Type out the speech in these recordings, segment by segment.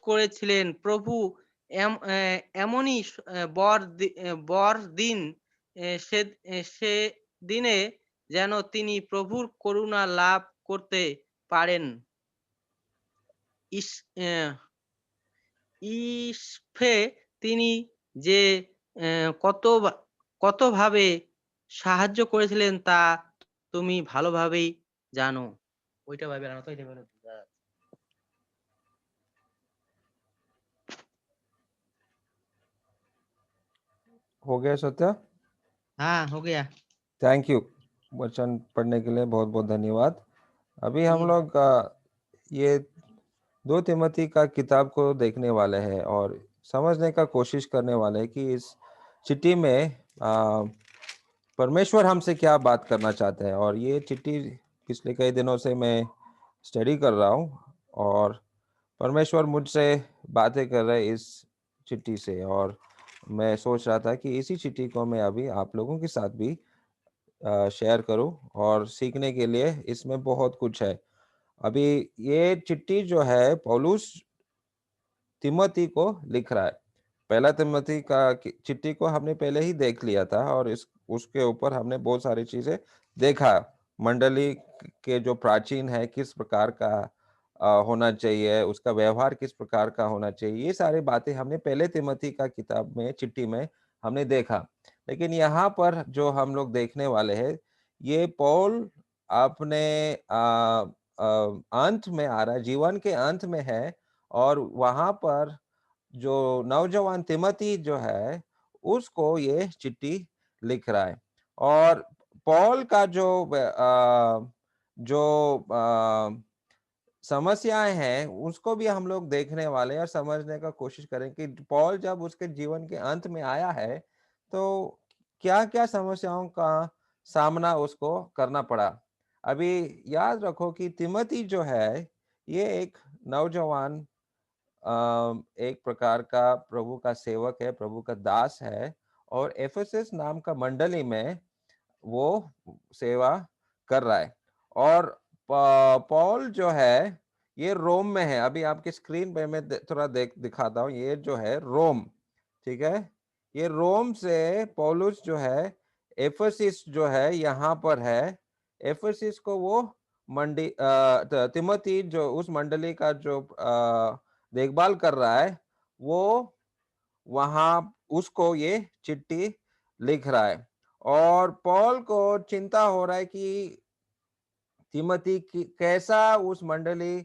করেছিলেন, প্রভু এমনই বর দিন সেদিনে যেন তিনি প্রভুর করুণা লাভ করতে পারেন। ইস আহ, ইসফে তিনি যে কতভাবে সাহায্য করেছিলেন তা তুমি ভালোভাবেই জানো। ওইটা ভাবে না তো, এটা ভাবে हो गया सत्या? हाँ हो गया। थैंक यू वचन पढ़ने के लिए, बहुत बहुत धन्यवाद। अभी हम ठीक। लोग ये 2 तिमोथी का किताब को देखने वाले हैं और समझने का कोशिश करने वाले हैं कि इस चिट्ठी में परमेश्वर हमसे क्या बात करना चाहते हैं। और ये चिट्ठी पिछले कई दिनों से मैं स्टडी कर रहा हूँ और परमेश्वर मुझसे बातें कर रहे इस चिट्ठी से, और मैं सोच रहा था कि इसी चिट्ठी को मैं अभी आप लोगों के साथ भी शेयर करूं, और सीखने के लिए इसमें बहुत कुछ है। अभी ये चिट्ठी जो है पौलुस तिमोथी को लिख रहा है। पहला तिमोथी का चिट्ठी को हमने पहले ही देख लिया था और इस उसके ऊपर हमने बहुत सारी चीजें देखा। मंडली के जो प्राचीन है किस प्रकार का होना चाहिए, उसका व्यवहार किस प्रकार का होना चाहिए, ये सारी बातें हमने पहले तिमोथी का किताब में, चिट्ठी में हमने देखा। लेकिन यहाँ पर जो हम लोग देखने वाले हैं, ये पौल अपने अंत में आ रहा है, जीवन के अंत में है, और वहां पर जो नौजवान तिमोथी जो है उसको ये चिट्ठी लिख रहा है। और पौल का जो समस्याएं हैं उसको भी हम लोग देखने वाले हैं और समझने का कोशिश करें कि पौल जब उसके जीवन के अंत में आया है तो क्या क्या समस्याओं का सामना उसको करना पड़ा। अभी याद रखो कि तिमोथी जो है ये एक नौजवान एक प्रकार का प्रभु का सेवक है, प्रभु का दास है, और एफेसस नाम का मंडली में वो सेवा कर रहा है। और पौल जो है ये रोम में है। अभी आपके स्क्रीन पे मैं थोड़ा दिखाता हूँ, ये जो है रोम, ठीक है। ये रोम से पौलुस जो है एफेसस जो है यहाँ पर है। एफेसस को वो तिमोथी जो उस मंडली का जो देखभाल कर रहा है, वो वहां उसको ये चिट्ठी लिख रहा है। और पौल को चिंता हो रहा है कि तिमोथी कैसा उस मंडली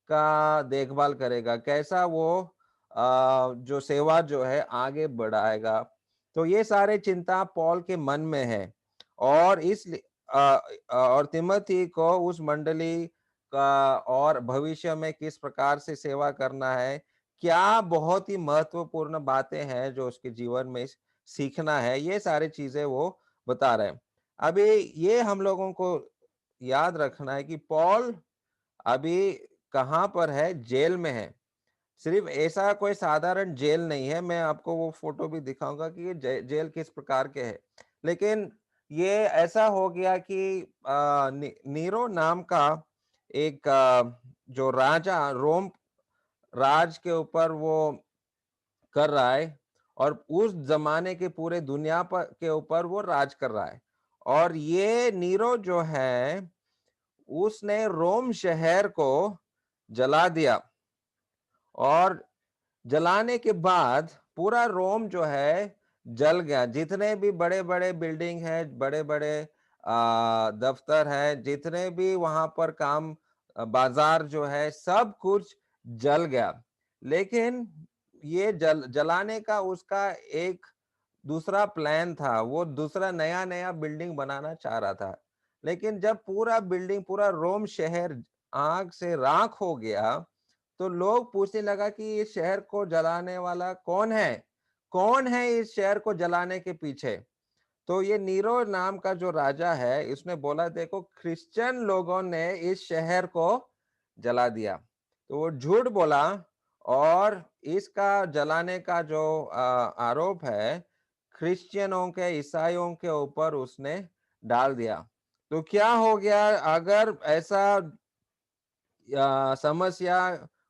का देखभाल करेगा, कैसा वो जो सेवा जो है आगे बढ़ाएगा। तो ये सारे चिंता पौल के मन में है। और इस और तिमोथी को उस मंडली का और भविष्य में किस प्रकार से सेवा करना है, क्या बहुत ही महत्वपूर्ण बातें हैं जो उसके जीवन में सीखना है, ये सारी चीजें वो बता रहे हैं। अभी ये हम लोगों को याद रखना है कि पौल अभी कहाँ पर है, जेल में है। सिर्फ ऐसा कोई साधारण जेल नहीं है, मैं आपको वो फोटो भी दिखाऊंगा कि ये जेल किस प्रकार के है। लेकिन ये ऐसा हो गया कि नीरो नाम का एक जो राजा रोम राज के ऊपर वो कर रहा है, और उस जमाने के पूरे दुनिया पर के ऊपर वो राज कर रहा है। और ये नीरो जो है उसने रोम शहर को जला दिया, और जलाने के बाद पूरा रोम जो है जल गया। जितने भी बड़े बड़े बिल्डिंग है, बड़े बड़े दफ्तर है, जितने भी वहां पर काम बाजार जो है, सब कुछ जल गया। लेकिन ये जलाने का उसका एक दूसरा प्लान था, वो दूसरा नया नया बिल्डिंग बनाना चाह रहा था। लेकिन जब पूरा बिल्डिंग, पूरा रोम शहर आग से राख हो गया, तो लोग पूछने लगा कि इस शहर को जलाने वाला कौन है, कौन है इस शहर को जलाने के पीछे। तो ये नीरो नाम का जो राजा है इसने बोला, देखो क्रिश्चियन लोगों ने इस शहर को जला दिया। तो वो झूठ बोला, और इसका जलाने का जो आरोप है क्रिश्चियनों के, ईसाइयों के ऊपर उसने डाल दिया। तो क्या हो गया अगर ऐसा समस्या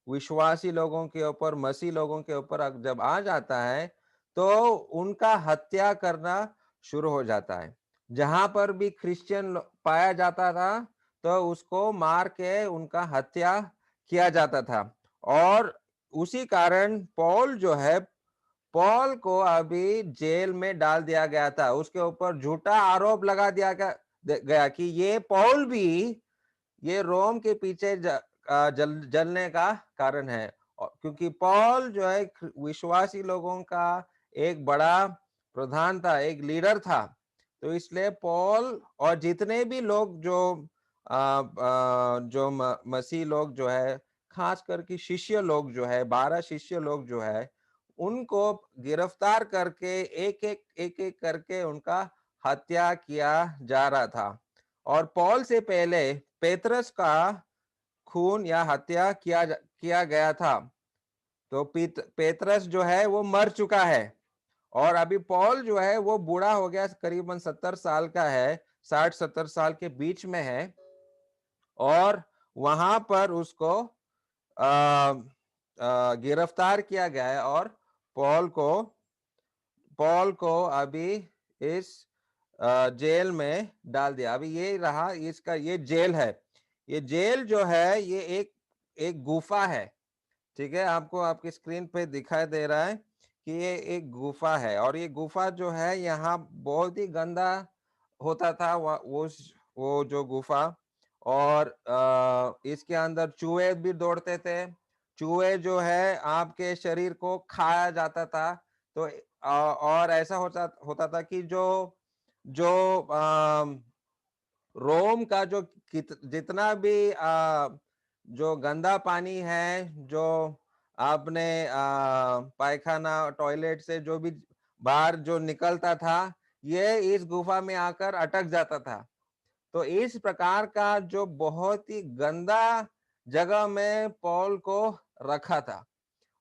विश्वासी लोगों के ऊपर, मसीह लोगों के ऊपर जब आ जाता है, तो उनका हत्या करना शुरू हो जाता है। जहां पर भी क्रिश्चियन पाया जाता था, तो उसको मार के उनका हत्या किया जाता था। और उसी कारण पौल जो है, पॉल को अभी जेल में डाल दिया गया था। उसके ऊपर झूठा आरोप लगा दिया गया कि ये पौल भी ये रोम के पीछे जलने का कारण है। क्योंकि पौल जो है विश्वासी लोगों का एक बड़ा प्रधान था, एक लीडर था। तो इसलिए पौल और जितने भी लोग जो मसीह लोग जो है, खास करके शिष्य लोग जो है, 12 शिष्य लोग जो है, उनको गिरफ्तार करके एक एक करके उनका हत्या किया जा रहा था। और पौल से पहले पेत्रस का खून या हत्या किया गया था। तो पेत्रस जो है वो मर चुका है। और अभी पौल जो है वो बूढ़ा हो गया, करीबन 70 साल का है, 60-70 साल के बीच में है। और वहां पर उसको गिरफ्तार किया गया है। और पौल को पौल को अभी इस जेल में डाल दिया। अभी ये रहा इसका, ये जेल है। ये जेल जो है ये एक एक गुफा है। ठीक है, आपको आपकी स्क्रीन पे दिखाई दे रहा है कि ये एक गुफा है। और ये गुफा जो है यहाँ बहुत ही गंदा होता था वो जो गुफा। और इसके अंदर चूहे भी दौड़ते थे। चूहे जो है आपके शरीर को खाया जाता था। तो और ऐसा होता होता था कि जो जो रोम का जो जितना भी जो गंदा पानी है, जो आपने पायखाना टॉयलेट से जो भी बाहर जो निकलता था, ये इस गुफा में आकर अटक जाता था। तो इस प्रकार का जो बहुत ही गंदा जगह में पौल को रखा था।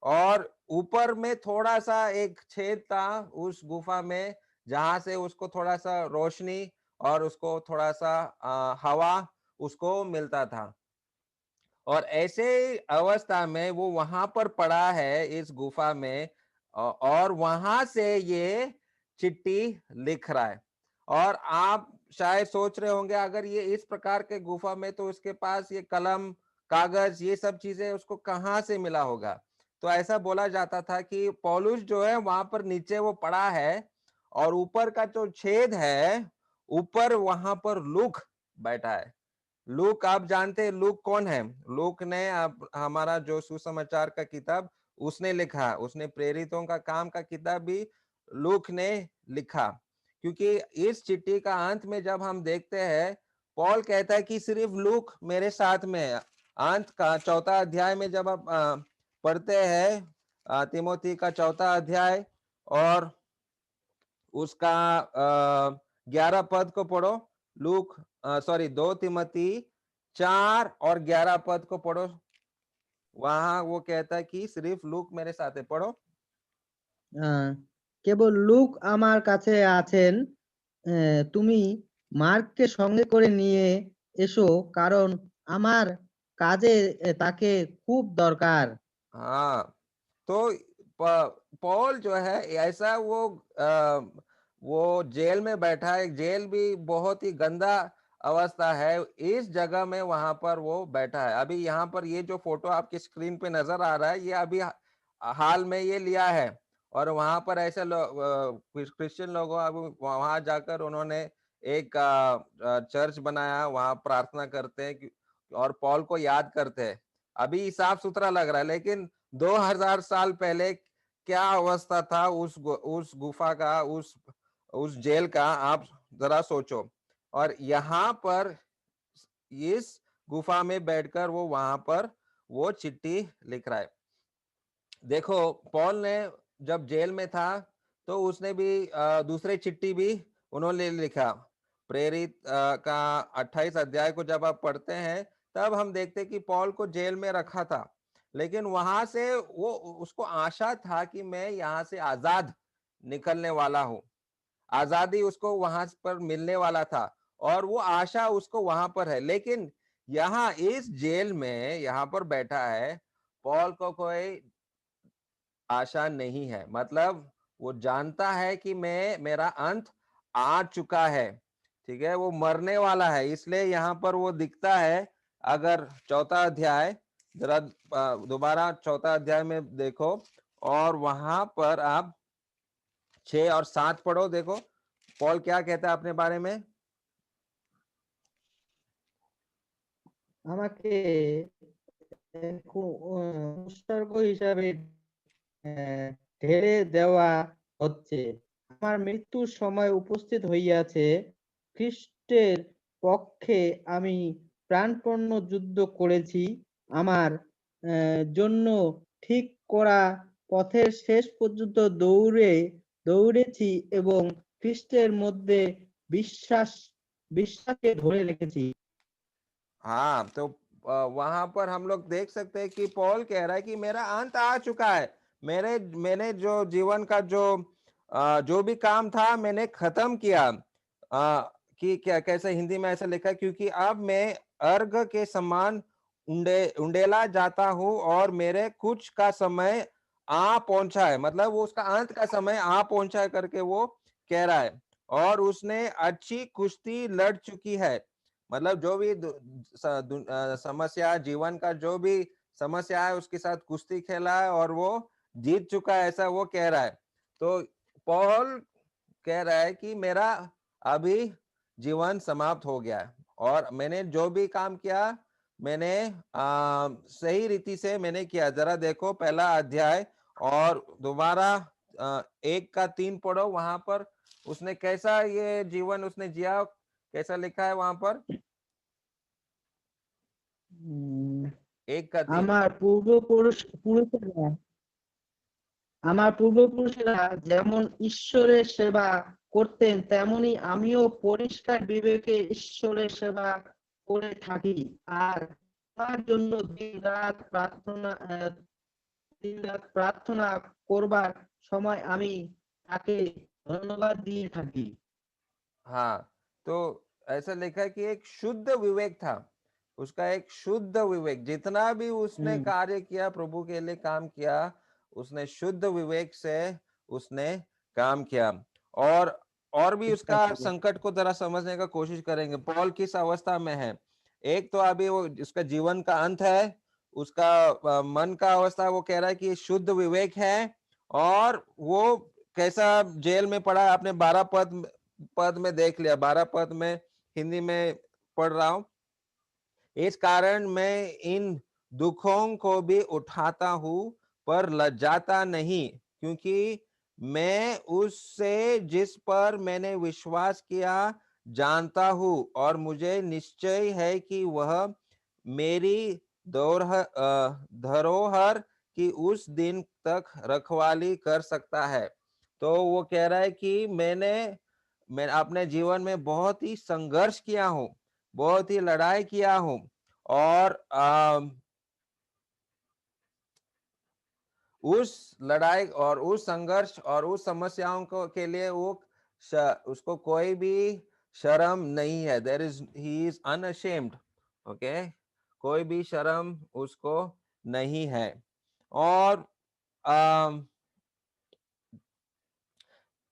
और ऊपर में थोड़ा सा एक छेद था उस गुफा में, जहां से उसको थोड़ा सा रोशनी और उसको थोड़ा सा हवा उसको मिलता था। और ऐसे अवस्था में वो वहां पर पड़ा है इस गुफा में। और वहां से ये चिट्ठी लिख रहा है। और आप शायद सोच रहे होंगे, अगर ये इस प्रकार के गुफा में, तो उसके पास ये कलम, कागज, ये सब चीजें उसको कहाँ से मिला होगा। तो ऐसा बोला जाता था कि पौलुस जो है वहां पर नीचे वो पड़ा है, और ऊपर का जो छेद है, ऊपर वहां पर लूक बैठा है। लूक, आप जानते हैं लूक कौन है? लूक ने आप हमारा जो सुसमाचार का किताब उसने लिखा, उसने प्रेरितों का काम का किताब भी लूक ने लिखा। क्योंकि इस चिट्ठी का अंत में जब हम देखते हैं, पौल कहता है कि सिर्फ लूक मेरे साथ में है। अंत का 4 अध्याय में जब आप पढ़ते हैं, तिमोथी का 4 अध्याय और उसका 11 पद को पढ़ो। लूक, सॉरी, 2 तिमोथी 4 और 11 पद को पढ़ो। वहां वो कहता है कि सिर्फ लूक मेरे साथ है। पढ़ो। আহ, কেবল লূক আমার কাছে আছেন। তুমি মার্ককে সঙ্গে করে নিয়ে এসো, কারণ আমার কাজে তাকে খুব দরকার। हाँ, तो पौल जो है ऐसा वो जेल में बैठा है। जेल भी बहुत ही गंदा अवस्था है। इस जगह में वहां पर वो बैठा है। अभी यहाँ पर ये जो फोटो आपकी स्क्रीन पे नजर आ रहा है, ये अभी हाल में ये लिया है। और वहां पर ऐसे क्रिश्चियन लोगों, अब वहां जाकर उन्होंने एक चर्च बनाया, वहां प्रार्थना करते हैं और पौल को याद करते हैं। अभी साफ सुथरा लग रहा है, लेकिन 2000 साल पहले क्या अवस्था था उस गुफा का, उस जेल का, आप जरा सोचो। और यहाँ पर इस गुफा में बैठकर वो वहां पर वो चिट्ठी लिख रहा है। देखो, पॉल ने जब जेल में था, तो उसने भी दूसरे चिट्ठी भी उन्होंने लिखा। प्रेरित का 28 अध्याय को जब आप पढ़ते हैं, तब हम देखते कि पॉल को जेल में रखा था। लेकिन वहां से वो उसको आशा था कि मैं यहाँ से आजाद निकलने वाला हूँ। आजादी उसको वहां पर मिलने वाला था, और वो आशा उसको वहां पर है। लेकिन यहाँ इस जेल में यहाँ पर बैठा है, पॉल को कोई आशा नहीं है, मतलब वो जानता है कि मेरा अंत आ चुका है, ठीक है, वो मरने वाला है, इसलिए यहाँ पर वो दिखता है। अगर चौथा अध्याय जरा दोबारा चौथा अध्याय में देखो, और वहां पर आप 6 और 7 पढ़ो, देखो पॉल क्या कहता है अपने बारे में। আমাকে উৎসর্গ হিসাবে ঢেলে দেওয়া হচ্ছে। আমার মৃত্যুর সময় উপস্থিত হইয়াছে। খ্রিস্টের পক্ষে আমি প্রাণপণ যুদ্ধ করেছি। আমার জন্য ঠিক করা পথের শেষ পর্যন্ত দৌড়েছি এবং খ্রিস্টের মধ্যে বিশ্বাসকে ধরে রেখেছি। हाँ, तो वहां पर हम लोग देख सकते हैं कि पॉल कह रहा है कि मेरा अंत आ चुका है। मैंने जो जीवन का जो भी काम था मैंने खत्म किया। कि क्या कैसे हिंदी में ऐसा लिखा है, क्योंकि अब मैं अर्घ के समान उंडेला जाता हूँ और मेरे कुछ का समय आ पहुंचा है, मतलब वो उसका अंत का समय आ पहुंचा है करके वो कह रहा है। और उसने अच्छी कुश्ती लड़ चुकी है, मतलब जो भी समस्या, जीवन का जो भी समस्या है उसके साथ कुश्ती खेला है और वो जीत चुका है, ऐसा वो कह रहा है। तो पॉल कह रहा है कि मेरा अभी जीवन समाप्त हो गया है और मैंने जो भी काम किया मैंने सही रीति से मैंने किया। जरा देखो पहला अध्याय और दोबारा 1 का 3 पढ़ो, वहां पर उसने कैसा ये जीवन उसने जिया, कैसा लिखा है वहां पर। 1 का 3। আমার পূর্বপুরুষেরা যেমন ঈশ্বরের সেবা করতেন তেমনি আমিও পরিষ্কার বিবেকে ঈশ্বরের সেবা করে থাকি। আর তার জন্য দিনরাত প্রার্থনা করবার সময় আমি তাকে ধন্যবাদ দিয়ে থাকি। हाँ, तो ऐसा लिखा है कि एक शुद्ध विवेक था, उसका एक शुद्ध विवेक, जितना भी उसने হুম, कार्य किया प्रभु के लिए काम किया, उसने शुद्ध विवेक से उसने काम किया। और भी চেষ্টা उसका করে। संकट को जरा समझने का कोशिश करेंगे। पॉल किस अवस्था में है, एक तो अभी वो उसका जीवन का अंत है, उसका मन का अवस्था वो कह रहा है कि शुद्ध विवेक है, और वो कैसा जेल में पड़ा है। आपने 12 पद में देख लिया, 12 पद में हिंदी में पढ़ रहा हूं। इस कारण मैं इन दुखों को भी उठाता हूं पर लज्जाता नहीं, क्योंकि मैं उससे जिस पर मैंने विश्वास किया जानता हूं और मुझे निश्चय है कि वह मेरी धरोहर की उस दिन तक रखवाली कर सकता है। तो वो कह रहा है कि मैं अपने जीवन में बहुत ही संघर्ष किया हूँ, बहुत ही लड़ाई किया हूँ, और उस लड़ाई और उस संघर्ष और उस समस्याओं को के लिए उसको कोई भी शर्म नहीं है। There is he is unashamed, okay, कोई भी शर्म उसको नहीं है। और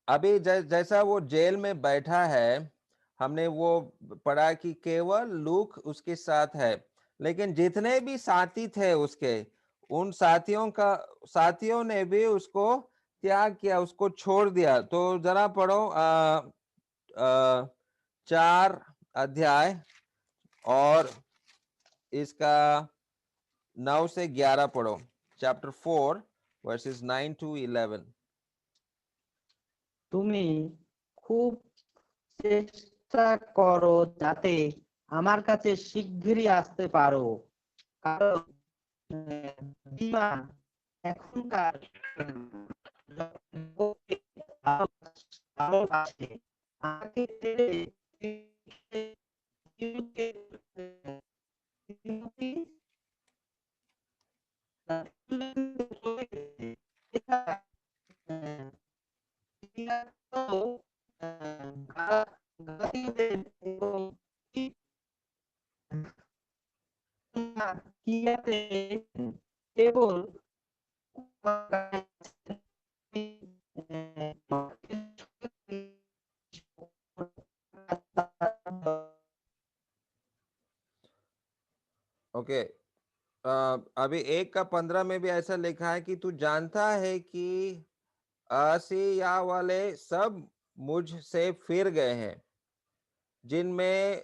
अभी जैसा वो जेल में बैठा है, हमने वो पढ़ा कि केवल लूक उसके साथ है, लेकिन जितने भी साथी थे उसके, उन साथियों ने भी उसको त्याग किया, उसको छोड़ दिया। तो जरा पढ़ो 4 अध्याय और इसका 9 से 11 पढ़ो। Chapter 4 versus 9 to 11। তুমি খুব চেষ্টা করো যাতে আমার কাছে শিগগিরই আসতে পারো, কারণ বিমান এখনকার লোককে ভালোবাসে। আমাকে ছেড়ে তিমোথী চলে গেছে। এছাড়া গালাতীয়দের এবং কিয়াতে কেবল ओके, अभी 1 का 15 में भी ऐसा लिखा है कि तू जानता है कि आसिया वाले सब मुझसे फिर गए हैं, जिनमें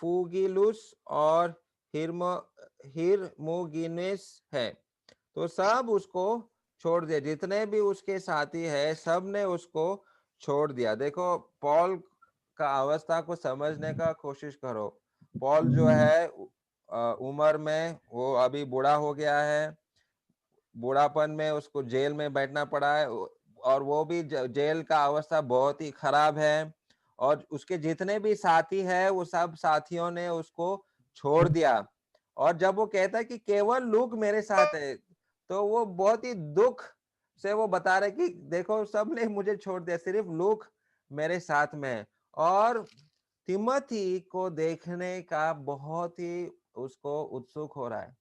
फूगिलुस और हिरमुगिनेस है, तो सब उसको छोड़ दिया। जितने भी उसके साथी है सब ने उसको छोड़ दिया। देखो, पॉल का अवस्था को समझने का कोशिश करो। पॉल जो है उम्र में वो अभी बूढ़ा हो गया है, बूढ़ापन में उसको जेल में बैठना पड़ा है, और वो भी जेल का अवस्था बहुत ही खराब है, और उसके जितने भी साथी है वो सब साथियों ने उसको छोड़ दिया। और जब वो कहता है कि केवल लूक मेरे साथ है, तो वो बहुत ही दुख से वो बता रहे कि देखो सब ने मुझे छोड़ दिया, सिर्फ लूक मेरे साथ में है। और तिमोथी को देखने का बहुत ही उसको उत्सुक हो रहा है।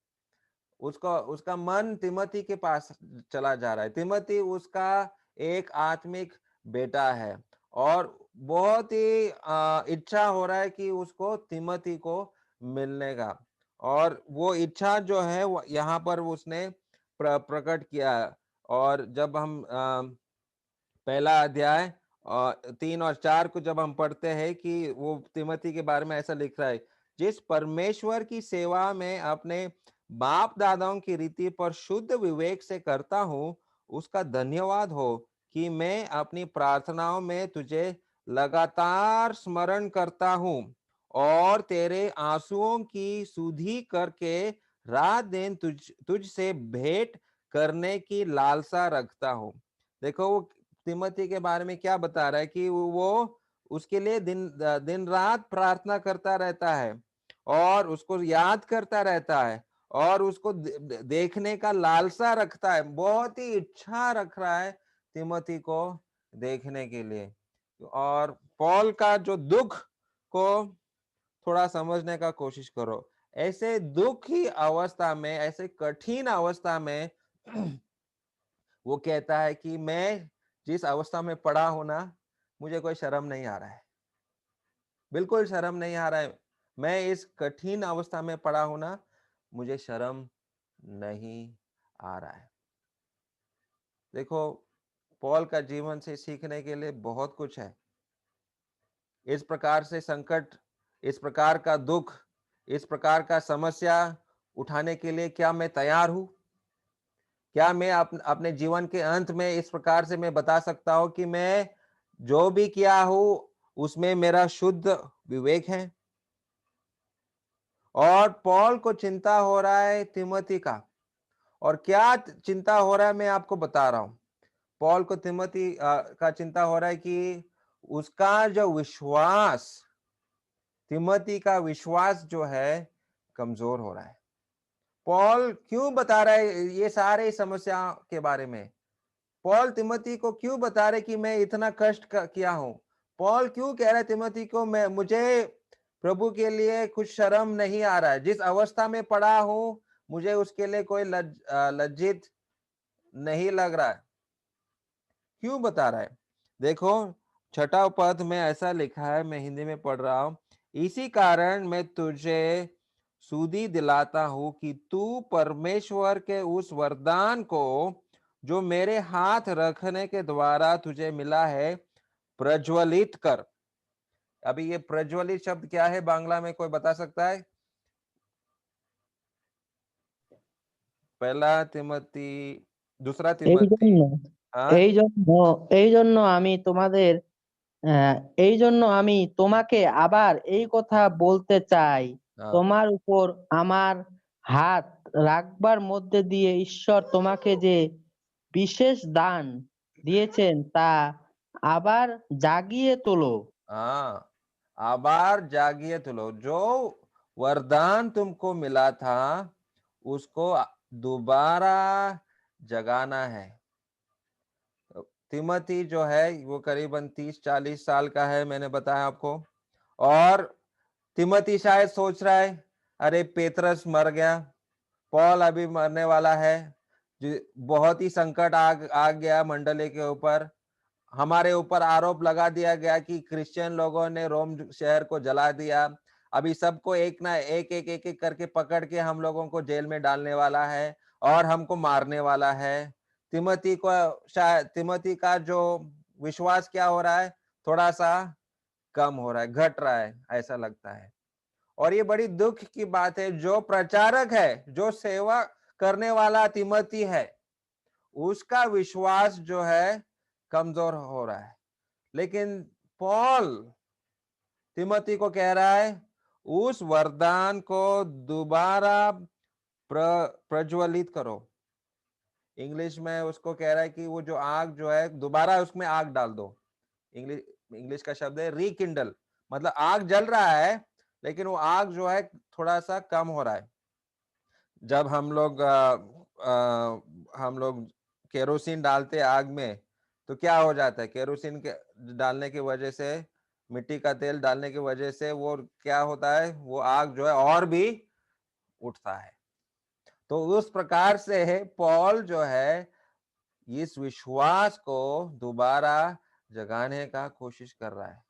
उसका उसका मन तिमोथी के पास चला जा रहा है। तिमोथी उसका एक आत्मिक बेटा है, और बहुत ही इच्छा हो रहा है कि उसको तिमोथी को मिलने का। और वो इच्छा जो है वो यहाँ पर उसने प्रकट किया। और जब हम पहला अध्याय 3 और 4 को जब हम पढ़ते हैं कि वो तिमोथी के बारे में ऐसा लिख रहा है, जिस परमेश्वर की सेवा में अपने बाप दादाओं की रीति पर शुद्ध विवेक से करता हूँ, उसका धन्यवाद हो कि मैं अपनी प्रार्थनाओं में तुझे लगातार स्मरण करता हूँ, और तेरे आंसुओं की सुधि करके रात दिन तुझसे भेंट करने की लालसा रखता हूँ। देखो, वो तिमोथी के बारे में क्या बता रहा है कि वो उसके लिए दिन रात प्रार्थना करता रहता है, और उसको याद करता रहता है, और उसको देखने का लालसा रखता है, बहुत ही इच्छा रख रहा है तिमोथी को देखने के लिए। और पॉल का जो दुख को थोड़ा समझने का कोशिश करो। ऐसे दुख की अवस्था में, ऐसे कठिन अवस्था में वो कहता है कि मैं जिस अवस्था में पड़ा हूं ना, मुझे कोई शर्म नहीं आ रहा है, बिल्कुल शर्म नहीं आ रहा है। मैं इस कठिन अवस्था में पड़ा हूं ना, मुझे शर्म नहीं आ रहा है। देखो, पॉल का जीवन से सीखने के लिए बहुत कुछ है। इस प्रकार से संकट, इस प्रकार का दुख, इस प्रकार का समस्या उठाने के लिए क्या मैं तैयार हूं? क्या मैं अपने जीवन के अंत में इस प्रकार से मैं बता सकता हूं कि मैं जो भी किया हूं उसमें मेरा शुद्ध विवेक है? और पॉल को चिंता हो रहा है तिमोथी का, और क्या चिंता हो रहा है मैं आपको बता रहा हूं। पॉल को तिमोथी का चिंता हो रहा है कि उसका जो विश्वास, तिमोथी का विश्वास जो है कमजोर हो रहा है। पॉल क्यों बता रहा है ये सारे समस्या के बारे में? पॉल तिमोथी को क्यों बता रहे कि मैं इतना कष्ट किया हूं? पॉल क्यों कह रहा है तिमोथी को मुझे प्रभु के लिए कुछ शर्म नहीं आ रहा है, जिस अवस्था में पड़ा हूं मुझे उसके लिए कोई लज्जित नहीं लग रहा है? क्यों बता रहा है? देखो, 6 पद में ऐसा लिखा है, मैं हिंदी में पढ़ रहा हूं। इसी कारण मैं तुझे सुधि दिलाता हूं कि तू परमेश्वर के उस वरदान को जो मेरे हाथ रखने के द्वारा तुझे मिला है प्रज्वलित कर। अभी ये प्रज्वलित शब्द क्या है बांग्ला में, कोई बता सकता है? पहला तिमोथी, दूसरा এই तिमोथी। জন্য हाँ এই জন্য এই জন্য আমি তোমাদের এই জন্য আমি তোমাকে আবার এই কথা বলতে চাই, हाँ তোমার উপর আমার হাত রাখবার মধ্যে দিয়ে ঈশ্বর তোমাকে যে বিশেষ দান দিয়েছেন তা আবার জাগিয়ে তোলো। हाँ, आबार जागिए तुलो। जो वरदान तुमको मिला था उसको दोबारा जगाना है। तिमोथी जो है वो करीबन 30-40 साल का है, मैंने बताया आपको। और तिमोथी शायद सोच रहा है, अरे पेत्रस मर गया, पॉल अभी मरने वाला है, बहुत ही संकट आ गया मंडली के ऊपर, हमारे ऊपर आरोप लगा दिया गया कि क्रिश्चियन लोगों ने रोम शहर को जला दिया, अभी सबको एक ना एक करके पकड़ के हम लोगों को जेल में डालने वाला है और हमको मारने वाला है। तिमोथी को शायद तिमोथी का जो विश्वास क्या हो रहा है, थोड़ा सा कम हो रहा है, घट रहा है, ऐसा लगता है। और ये बड़ी दुख की बात है, जो प्रचारक है, जो सेवा करने वाला तिमोथी है, उसका विश्वास जो है कमजोर हो रहा है। लेकिन पॉल तिमोथी को कह रहा है, उस वरदान को दोबारा प्रज्वलित करो। इंग्लिश में उसको कह रहा है कि वो जो आग जो है दोबारा उसमें आग डाल दो। इंग्लिश का शब्द है रिकिंडल, मतलब आग जल रहा है लेकिन वो आग जो है थोड़ा सा कम हो रहा है। जब हम लोग केरोसिन डालते आग में तो क्या हो जाता है, केरोसिन के डालने की वजह से, मिट्टी का तेल डालने की वजह से वो क्या होता है, वो आग जो है और भी उठता है। तो उस प्रकार से पॉल जो है इस विश्वास को दोबारा जगाने का कोशिश कर रहा है।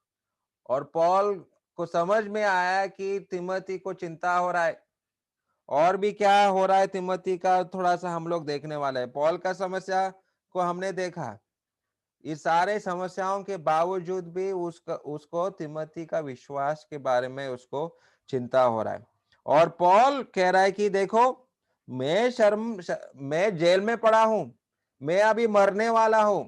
और पॉल को समझ में आया कि तिमोथी को चिंता हो रहा है, और भी क्या हो रहा है तिमोथी का, थोड़ा सा हम लोग देखने वाले हैं। पॉल का समस्या को हमने देखा, इस सारे समस्याओं के बावजूद भी उसको तिमोथी का विश्वास के बारे में उसको चिंता हो रहा है। और पॉल कह रहा है कि देखो, मैं जेल में पड़ा हूं, मैं अभी मरने वाला हूं,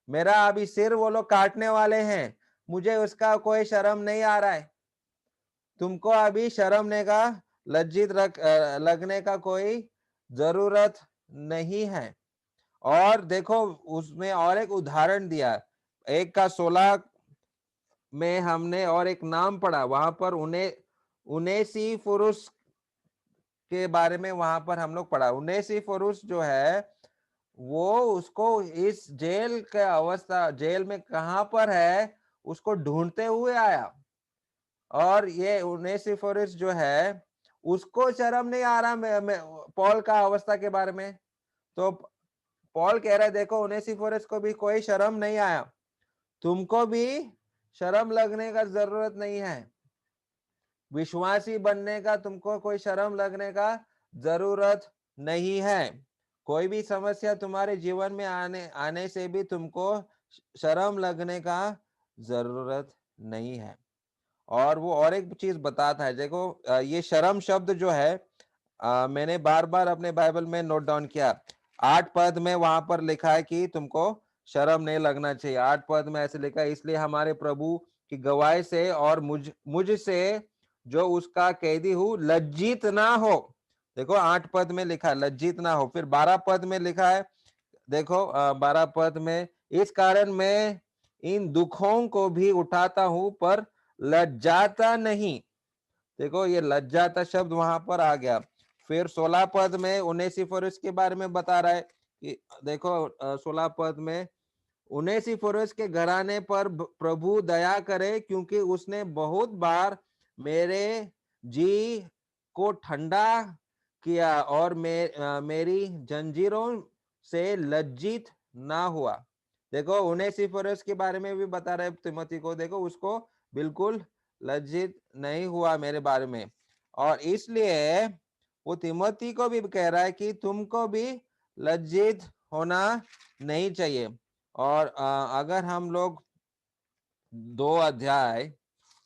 मेरा अभी सिर वो लोग काटने वाले हैं, मुझे उसका कोई शर्म नहीं आ रहा है। तुमको अभी शर्मने का, लगने का कोई जरूरत नहीं है। और देखो उसमें और एक उदाहरण दिया, 1:16 में हमने और एक नाम पढ़ा, वहां पर उनेसिफुरुस के बारे में वहां पर हम लोग पढ़ा। उनेसिफुरुस जो है वो उसको इस जेल के अवस्था, जेल में कहां पर है उसको ढूंढते हुए आया। और ये उनेसिफुरुस जो है उसको शर्म नहीं आ रहा पॉल का अवस्था के बारे में। तो पॉल कह रहा है देखो, उनेसिफुरुस को भी कोई शर्म नहीं आया, तुमको भी शर्म लगने का जरूरत नहीं है। विश्वासी बनने का तुमको कोई शर्म लगने का जरूरत नहीं है। कोई भी समस्या तुम्हारे जीवन में आने से भी तुमको शर्म लगने का जरूरत नहीं है। और वो और एक चीज बताता है, देखो ये शर्म शब्द जो है, मैंने बार बार अपने बाइबल में नोट डाउन किया। 8 पद में वहां पर लिखा है कि तुमको शर्म नहीं लगना चाहिए। 8 पद में ऐसे लिखा है, इसलिए हमारे प्रभु की गवाही से और मुझसे जो उसका कैदी हूँ, लज्जित ना हो। देखो 8 पद में लिखा है लज्जित ना हो। फिर 12 पद में लिखा है, देखो 12 पद में, इस कारण मैं इन दुखों को भी उठाता हूं पर लज्जाता नहीं। देखो ये लज्जाता शब्द वहां पर आ गया। फिर 16 पद में उनेसिफुरुस के बारे में बता रहा है कि देखो 16 पद में, उनेसिफुरुस के घराने पर प्रभु दया करे, क्योंकि उसने बहुत बार मेरे जी को ठंडा किया और मेरी जंजीरों से लज्जित ना हुआ। देखो उनेसिफुरुस के बारे में भी बता रहे तिमोथी को, देखो उसको बिल्कुल लज्जित नहीं हुआ मेरे बारे में। और इसलिए वो तिमोथी को भी कह रहा है कि तुमको भी लज्जित होना नहीं चाहिए। और अगर हम लोग 2 अध्याय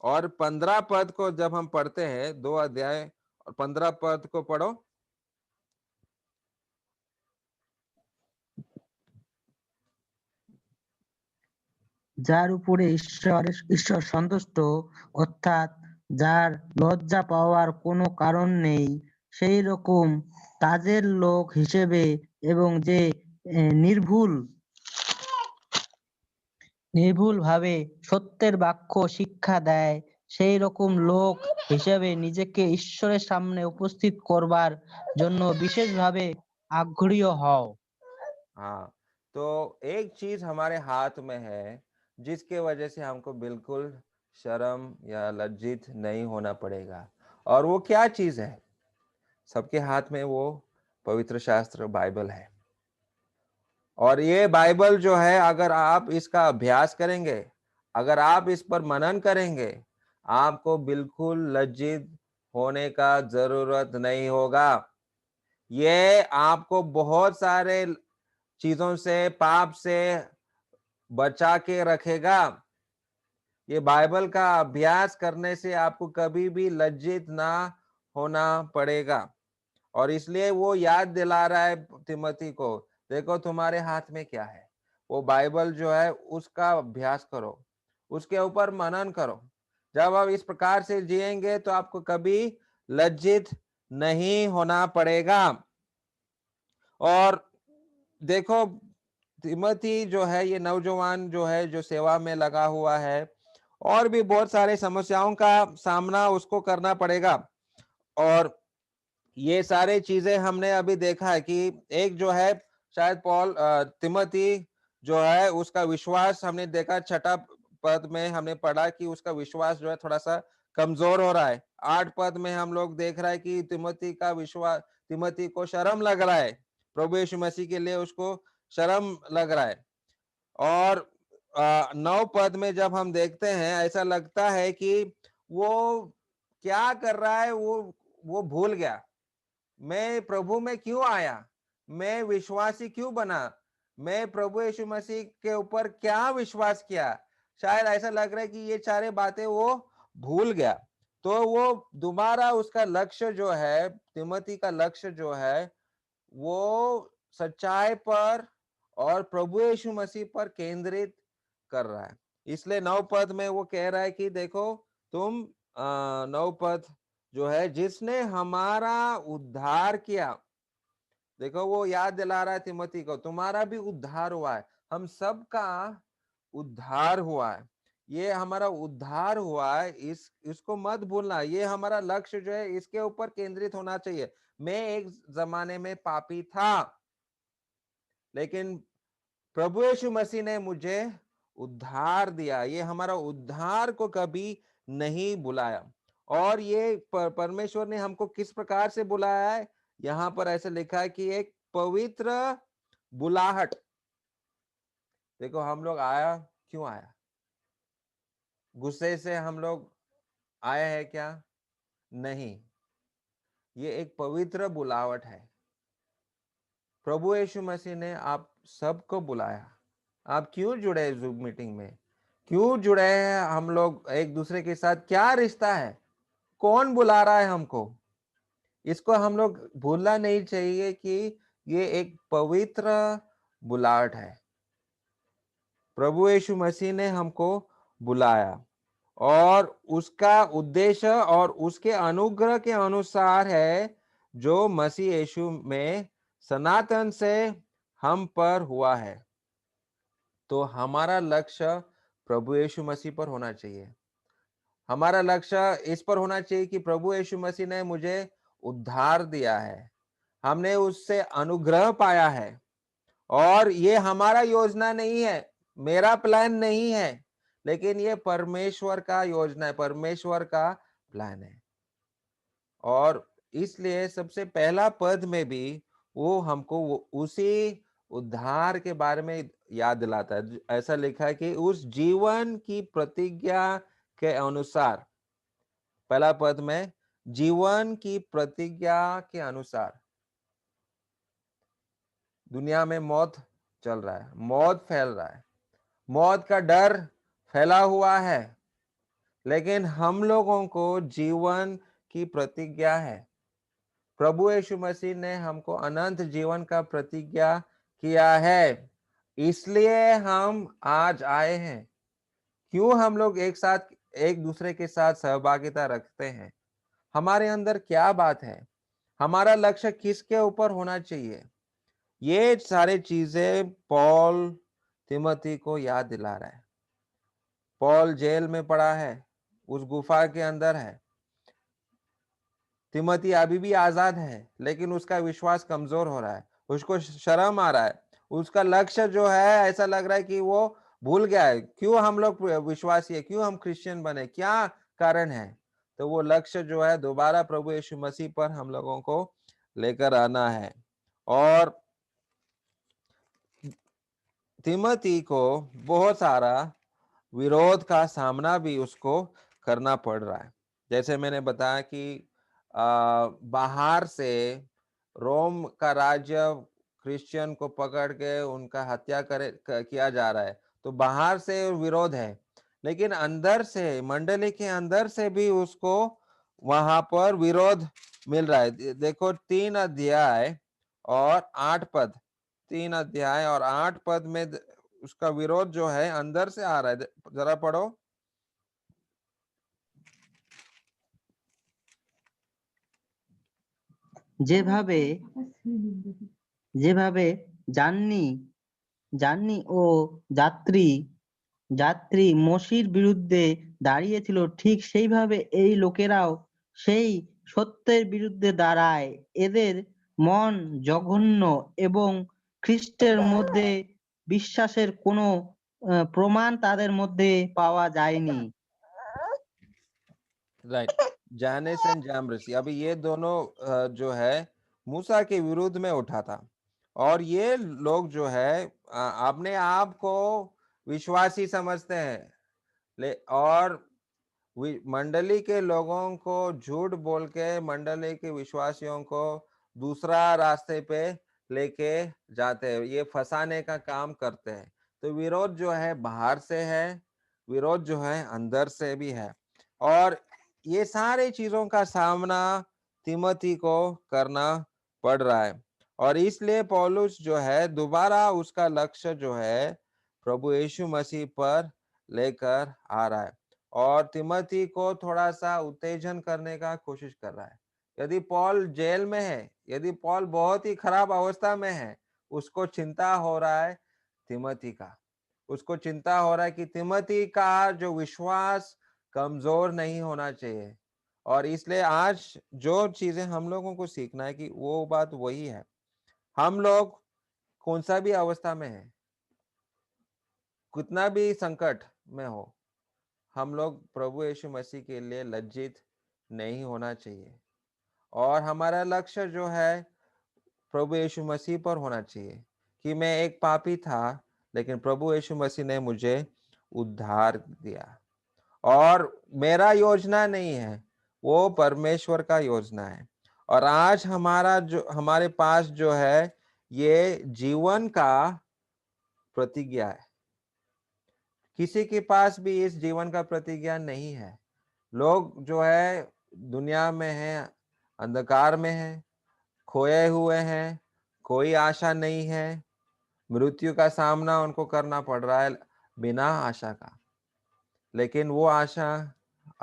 और 15 पद को जब हम पढ़ते हैं, 2 अध्याय और 15 पद को पढ़ो। যার উপরে ঈশ্বর সন্তুষ্ট, অর্থাৎ যার লজ্জা পাওয়ার কোনো কারণ নেই, সেই রকম কাজের লোক হিসেবে, এবং যে নির্ভুল ভাবে সত্যের বাক্য শিক্ষা দেয়, সেই রকম লোক হিসেবে নিজেকে ঈশ্বরের সামনে উপস্থিত করবার জন্য বিশেষভাবে আগ্রহী হও। हाँ, तो एक चीज हमारे हाथ में है जिसके वजह से हमको बिल्कुल शर्म या लज्जित नहीं होना पड़ेगा। और वो क्या चीज है? सबके हाथ में वो पवित्र शास्त्र बाइबल है। और ये बाइबल जो है, अगर आप इसका अभ्यास करेंगे, अगर आप इस पर मनन करेंगे, आपको बिल्कुल लज्जित होने का जरूरत नहीं होगा। ये आपको बहुत सारे चीजों से, पाप से बचा के रखेगा। ये बाइबल का अभ्यास करने से आपको कभी भी लज्जित ना होना पड़ेगा। और इसलिए वो याद दिला रहा है तिमोथी को, देखो तुम्हारे हाथ में क्या है, वो बाइबल जो है उसका अभ्यास करो, उसके ऊपर मनन करो। जब आप इस प्रकार से जिएंगे तो आपको कभी लज्जित नहीं होना पड़ेगा। और देखो, तिमोथी जो है, ये नौजवान जो है, जो सेवा में लगा हुआ है, और भी बहुत सारे समस्याओं का सामना उसको करना पड़ेगा। और ये सारे चीजें हमने अभी देखा है कि एक जो है, शायद तिमोथी जो है, उसका विश्वास हमने देखा, 6 पद में हमने पढ़ा कि उसका विश्वास जो है थोड़ा सा कमजोर हो रहा है। 8 पद में हम लोग देख रहा है कि तिमोथी को शर्म लग रहा है, प्रभु यीशु मसीह के लिए उसको शर्म लग रहा है। और 9 पद में जब हम देखते हैं, ऐसा लगता है कि वो क्या कर रहा है, वो भूल गया, मैं प्रभु में क्यों आया, मैं विश्वासी क्यों बना, मैं प्रभु यीशु मसीह के ऊपर क्या विश्वास किया। शायद ऐसा लग रहा है कि ये सारे बातें वो भूल गया। तो वो दोबारा उसका लक्ष्य जो है, तिमोथी का लक्ष्य जो है, वो सच्चाई पर और प्रभु यीशु मसीह पर केंद्रित कर रहा है। इसलिए 9 पद में वो कह रहा है कि देखो, तुम 9 पद जो है, जिसने हमारा उद्धार किया, देखो वो याद दिला रहा है तिमोथी को, तुम्हारा भी उद्धार हुआ है, हम सबका उद्धार हुआ है। ये हमारा उद्धार हुआ है, इसको मत भूलना। ये हमारा लक्ष्य जो है, इसके ऊपर केंद्रित होना चाहिए। मैं एक जमाने में पापी था, लेकिन प्रभु यीशु मसीह ने मुझे उद्धार दिया। ये हमारा उद्धार को कभी नहीं बुलाया। और ये परमेश्वर ने हमको किस प्रकार से बुलाया है, यहाँ पर ऐसे लिखा है कि एक पवित्र बुलाहट। देखो, हम लोग आया, क्यों आया? गुस्से से हम लोग आए हैं क्या? नहीं, ये एक पवित्र बुलावट है। प्रभु यीशु मसीह ने आप सबको बुलाया। आप क्यों जुड़े जूम मीटिंग में? क्यों जुड़े हैं हम लोग एक दूसरे के साथ? क्या रिश्ता है? कौन बुला रहा है हमको? इसको हम लोग भूलना नहीं चाहिए कि ये एक पवित्र बुलाहट है। प्रभु यीशु मसीह ने हमको बुलाया, और उसका उद्देश्य और उसके अनुग्रह के अनुसार है, जो मसीह यीशु में सनातन से हम पर हुआ है। तो हमारा लक्ष्य प्रभु यीशु मसीह पर होना चाहिए। हमारा लक्ष्य इस पर होना चाहिए कि प्रभु यीशु मसीह ने मुझे उद्धार दिया है, हमने उससे अनुग्रह पाया है। और ये हमारा योजना नहीं है, मेरा प्लान नहीं है, लेकिन ये परमेश्वर का योजना है, परमेश्वर का प्लान है। और इसलिए सबसे पहला पद में भी वो हमको उसी उद्धार के बारे में याद दिलाता है। ऐसा लिखा है कि उस जीवन की प्रतिज्ञा के अनुसार, पहला पद में, जीवन की प्रतिज्ञा के अनुसार। दुनिया में मौत चल रहा है, मौत फैल रहा है, मौत का डर फैला हुआ है, लेकिन हम लोगों को जीवन की प्रतिज्ञा है। प्रभु यीशु मसीह ने हमको अनंत जीवन का प्रतिज्ञा किया है, इसलिए हम आज आए हैं। क्यों हम लोग एक दूसरे के साथ सहभागिता रखते हैं? हमारे अंदर क्या बात है? हमारा लक्ष्य किसके ऊपर होना चाहिए? ये सारे चीजें पॉल तिमोथी को याद दिला रहा है। पॉल जेल में पड़ा है, उस गुफा के अंदर है। तिमोथी अभी भी आजाद है, लेकिन उसका विश्वास कमजोर हो रहा है, उसको शर्म आ रहा है। उसका लक्ष्य जो है, ऐसा लग रहा है कि वो भूल गया है। क्यों हम लोग विश्वासी है, क्यों हम क्रिश्चियन बने, क्या कारण है? तो वो लक्ष्य जो है, दोबारा प्रभु यीशु मसीह पर हम लोगों को लेकर आना है। और तिमोथी को बहुत सारा विरोध का सामना भी उसको करना पड़ रहा है। जैसे मैंने बताया कि बाहर से रोम का राज्य क्रिश्चियन को पकड़ के उनका हत्या किया जा रहा है, तो बाहर से विरोध है, लेकिन अंदर से मंडली के अंदर से भी उसको वहां पर विरोध मिल रहा है। देखो 3 अध्याय और 8 पद, 3 अध्याय और 8 पद में उसका विरोध जो है अंदर से आ रहा है। जरा पढ़ो। যেভাবে যেভাবে জাননি জাননি ও যাত্রী যাত্রী মসির বিরুদ্ধে দাঁড়িয়েছিল, ঠিক সেইভাবে এই লোকেরাও সেই সত্যের বিরুদ্ধে দাঁড়ায়। এদের মন জঘন্য এবং খ্রিস্টের মধ্যে বিশ্বাসের কোনো প্রমাণ তাদের মধ্যে পাওয়া যায়নি। राइट, जानेस एंड जाम्ब्रेस, अभी ये दोनों जो है मूसा के विरुद्ध में उठा था। और ये लोग जो है अपने आप को विश्वासी समझते हैं, और मंडली के लोगों को झूठ बोल के मंडली के विश्वासियों को दूसरा रास्ते पे लेके जाते हैं, ये फंसाने का काम करते हैं। तो विरोध जो है बाहर से है, विरोध जो है अंदर से भी है, और ये सारे चीजों का सामना तिमोथी को करना पड़ रहा है। और इसलिए पौलुस जो है दोबारा उसका लक्ष्य जो है प्रभु यीशु मसीह पर लेकर आ रहा है, और तिमोथी को थोड़ा सा उत्तेजन करने का कोशिश कर रहा है। यदि पॉल जेल में है, यदि पॉल बहुत ही खराब अवस्था में है, उसको चिंता हो रहा है तिमोथी का, उसको चिंता हो रहा है कि तिमोथी का जो विश्वास कमजोर नहीं होना चाहिए। और इसलिए आज जो चीजें हम लोगों को सीखना है कि वो बात वही है, हम लोग कौन सा भी अवस्था में है, कितना भी संकट में हो, हम लोग प्रभु यीशु मसीह के लिए लज्जित नहीं होना चाहिए, और हमारा लक्ष्य जो है प्रभु यीशु मसीह पर होना चाहिए कि मैं एक पापी था, लेकिन प्रभु यीशु मसीह ने मुझे उद्धार दिया, और मेरा योजना नहीं है, वो परमेश्वर का योजना है। और आज हमारे पास जो है ये जीवन का प्रतिज्ञा है। किसी के पास भी इस जीवन का प्रतिज्ञा नहीं है। लोग जो है दुनिया में है, अंधकार में है, खोए हुए हैं, कोई आशा नहीं है, मृत्यु का सामना उनको करना पड़ रहा है बिना आशा का। लेकिन वो आशा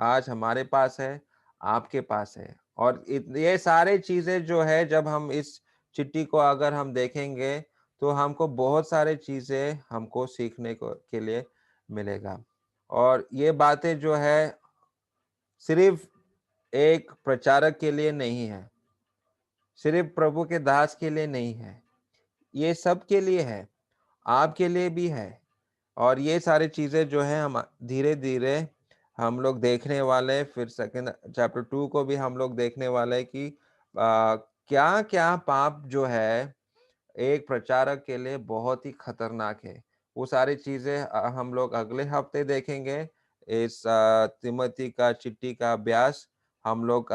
आज हमारे पास है, आपके पास है। और ये सारे चीजें जो है जब हम इस चिट्ठी को अगर हम देखेंगे तो हमको बहुत सारे चीजें हमको सीखने को के लिए मिलेगा। और ये बातें जो है सिर्फ एक प्रचारक के लिए नहीं है, सिर्फ प्रभु के दास के लिए नहीं है, ये सब के लिए है, आपके लिए भी है। और ये सारी चीजें जो है हम धीरे धीरे हम लोग देखने वाले, फिर सेकंड चैप्टर 2 को भी हम लोग देखने वाले कि क्या क्या पाप जो है एक प्रचारक के लिए बहुत ही खतरनाक है। वो सारी चीजें हम लोग अगले हफ्ते देखेंगे। इस तिमोथी का चिट्ठी का अभ्यास हम लोग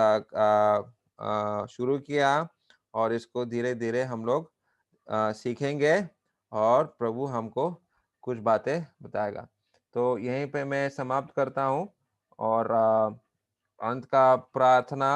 शुरू किया, और इसको धीरे धीरे हम लोग सीखेंगे, और प्रभु हमको कुछ बातें बताएगा। तो यहीं पे मैं समाप्त करता हूँ, और अंत का प्रार्थना